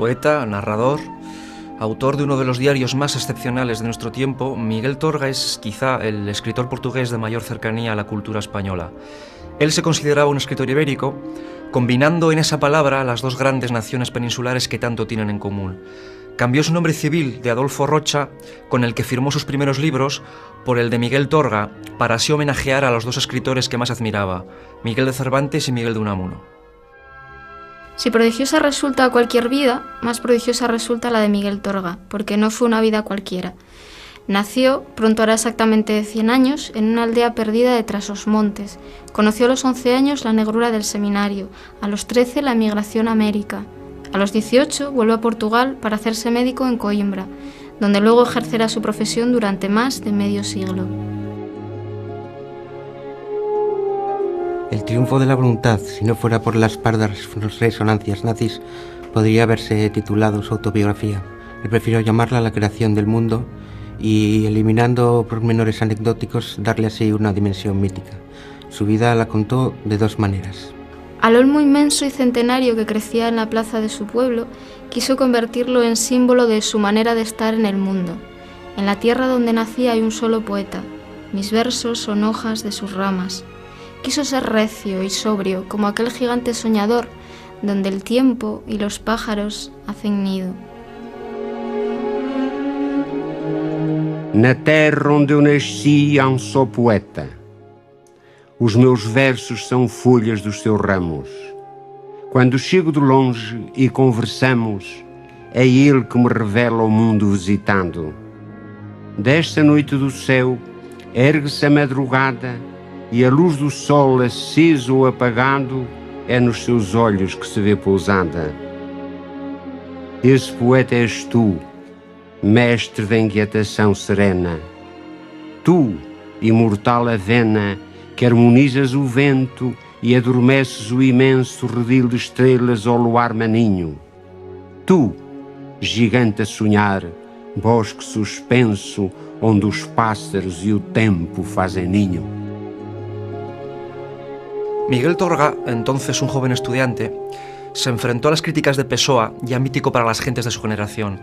Poeta, narrador, autor de uno de los diarios más excepcionales de nuestro tiempo, Miguel Torga es quizá el escritor portugués de mayor cercanía a la cultura española. Él se consideraba un escritor ibérico, combinando en esa palabra las dos grandes naciones peninsulares que tanto tienen en común. Cambió su nombre civil de Adolfo Rocha, con el que firmó sus primeros libros, por el de Miguel Torga, para así homenajear a los dos escritores que más admiraba, Miguel de Cervantes y Miguel de Unamuno. Si prodigiosa resulta cualquier vida, más prodigiosa resulta la de Miguel Torga, porque no fue una vida cualquiera. Nació, pronto hará exactamente 100 años, en una aldea perdida de Trasosmontes. Conoció a los 11 años la negrura del seminario, a los 13 la emigración a América. A los 18 vuelve a Portugal para hacerse médico en Coimbra, donde luego ejercerá su profesión durante más de medio siglo. El triunfo de la voluntad, si no fuera por las pardas resonancias nazis, podría haberse titulado su autobiografía. Él prefirió llamarla La creación del mundo y, eliminando pormenores anecdóticos, darle así una dimensión mítica. Su vida la contó de dos maneras. Al olmo inmenso y centenario que crecía en la plaza de su pueblo, quiso convertirlo en símbolo de su manera de estar en el mundo. En la tierra donde nací hay un solo poeta. Mis versos son hojas de sus ramas. Quiso ser recio y sobrio, como aquel gigante soñador, donde el tiempo y los pájaros hacen nido. Na terra onde eu nasci há só poeta. Os meus versos são folhas dos seus ramos. Quando chego de longe e conversamos, é ele que me revela o mundo visitando. Desta noite do céu, ergue-se a madrugada e a luz do sol aceso ou apagado é nos seus olhos que se vê pousada. Esse poeta és tu, mestre da inquietação serena. Tu, imortal avena, que harmonizas o vento e adormeces o imenso redil de estrelas ao luar maninho. Tu, gigante a sonhar, bosque suspenso, onde os pássaros e o tempo fazem ninho. Miguel Torga, entonces un joven estudiante, se enfrentó a las críticas de Pessoa, ya mítico para las gentes de su generación.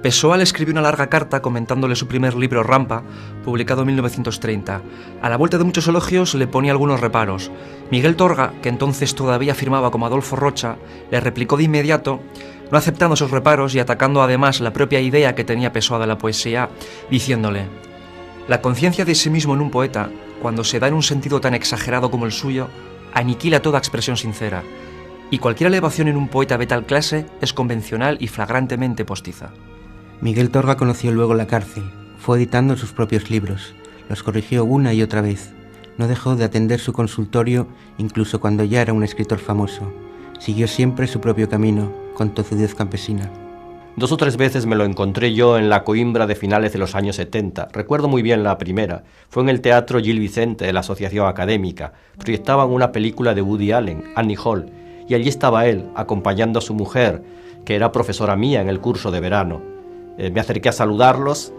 Pessoa le escribió una larga carta comentándole su primer libro, Rampa, publicado en 1930. A la vuelta de muchos elogios le ponía algunos reparos. Miguel Torga, que entonces todavía firmaba como Adolfo Rocha, le replicó de inmediato, no aceptando esos reparos y atacando además la propia idea que tenía Pessoa de la poesía, diciéndole: la conciencia de sí mismo en un poeta, cuando se da en un sentido tan exagerado como el suyo, aniquila toda expresión sincera, y cualquier elevación en un poeta de tal clase es convencional y flagrantemente postiza. Miguel Torga conoció luego la cárcel, fue editando sus propios libros, los corrigió una y otra vez, no dejó de atender su consultorio incluso cuando ya era un escritor famoso, siguió siempre su propio camino, con tozudez campesina. 2 o 3 veces me lo encontré yo en la Coimbra de finales de los años 70. Recuerdo muy bien la primera. Fue en el Teatro Gil Vicente de la Asociación Académica. Proyectaban una película de Woody Allen, Annie Hall, y allí estaba él, acompañando a su mujer, que era profesora mía en el curso de verano. Me acerqué a saludarlos.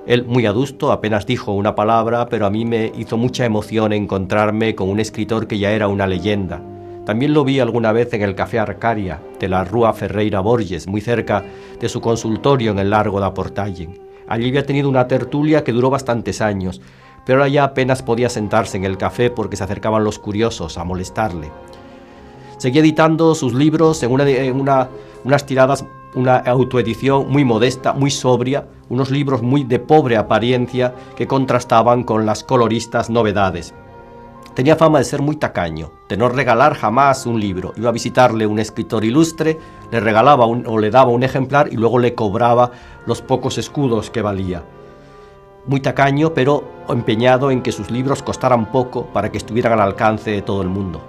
Él, muy adusto, apenas dijo una palabra, pero a mí me hizo mucha emoción encontrarme con un escritor que ya era una leyenda. También lo vi alguna vez en el Café Arcaria de la Rúa Ferreira Borges, muy cerca de su consultorio en el Largo da Portagem. Allí había tenido una tertulia que duró bastantes años, pero ahora ya apenas podía sentarse en el café porque se acercaban los curiosos a molestarle. Seguía editando sus libros en unas tiradas, una autoedición muy modesta, muy sobria, unos libros muy de pobre apariencia que contrastaban con las coloristas novedades. Tenía fama de ser muy tacaño, de no regalar jamás un libro. Iba a visitarle un escritor ilustre, le regalaba o le daba un ejemplar y luego le cobraba los pocos escudos que valía. Muy tacaño, pero empeñado en que sus libros costaran poco para que estuvieran al alcance de todo el mundo.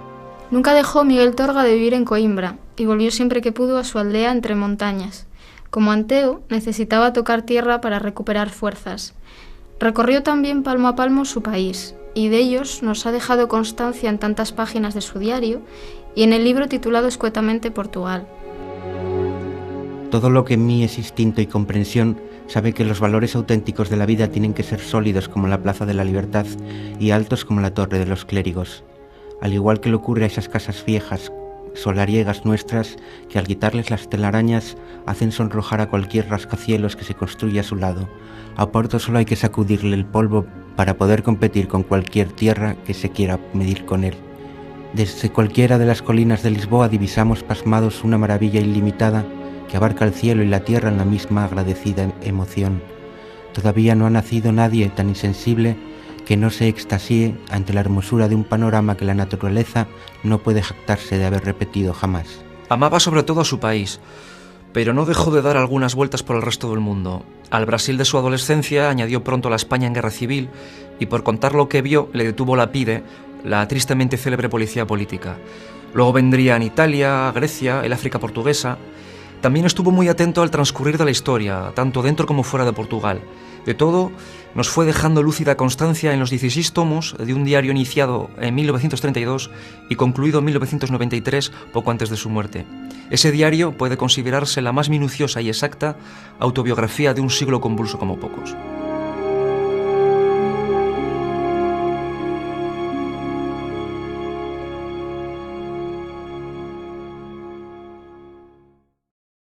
Nunca dejó Miguel Torga de vivir en Coimbra y volvió siempre que pudo a su aldea entre montañas. Como Anteo, necesitaba tocar tierra para recuperar fuerzas. Recorrió también palmo a palmo su país, y de ellos nos ha dejado constancia en tantas páginas de su diario y en el libro titulado escuetamente Portugal. Todo lo que en mí es instinto y comprensión sabe que los valores auténticos de la vida tienen que ser sólidos como la Plaza de la Libertad y altos como la Torre de los Clérigos. Al igual que le ocurre a esas casas viejas solariegas nuestras que al quitarles las telarañas hacen sonrojar a cualquier rascacielos que se construya a su lado. A Oporto solo hay que sacudirle el polvo para poder competir con cualquier tierra que se quiera medir con él. Desde cualquiera de las colinas de Lisboa divisamos pasmados una maravilla ilimitada que abarca el cielo y la tierra en la misma agradecida emoción. Todavía no ha nacido nadie tan insensible que no se extasíe ante la hermosura de un panorama que la naturaleza no puede jactarse de haber repetido jamás. Amaba sobre todo a su país, pero no dejó de dar algunas vueltas por el resto del mundo. Al Brasil de su adolescencia añadió pronto la España en guerra civil y por contar lo que vio le detuvo la PIDE, la tristemente célebre policía política. Luego vendrían Italia, Grecia, el África portuguesa. También estuvo muy atento al transcurrir de la historia, tanto dentro como fuera de Portugal. De todo, nos fue dejando lúcida constancia en los 16 tomos de un diario iniciado en 1932 y concluido en 1993, poco antes de su muerte. Ese diario puede considerarse la más minuciosa y exacta autobiografía de un siglo convulso como pocos.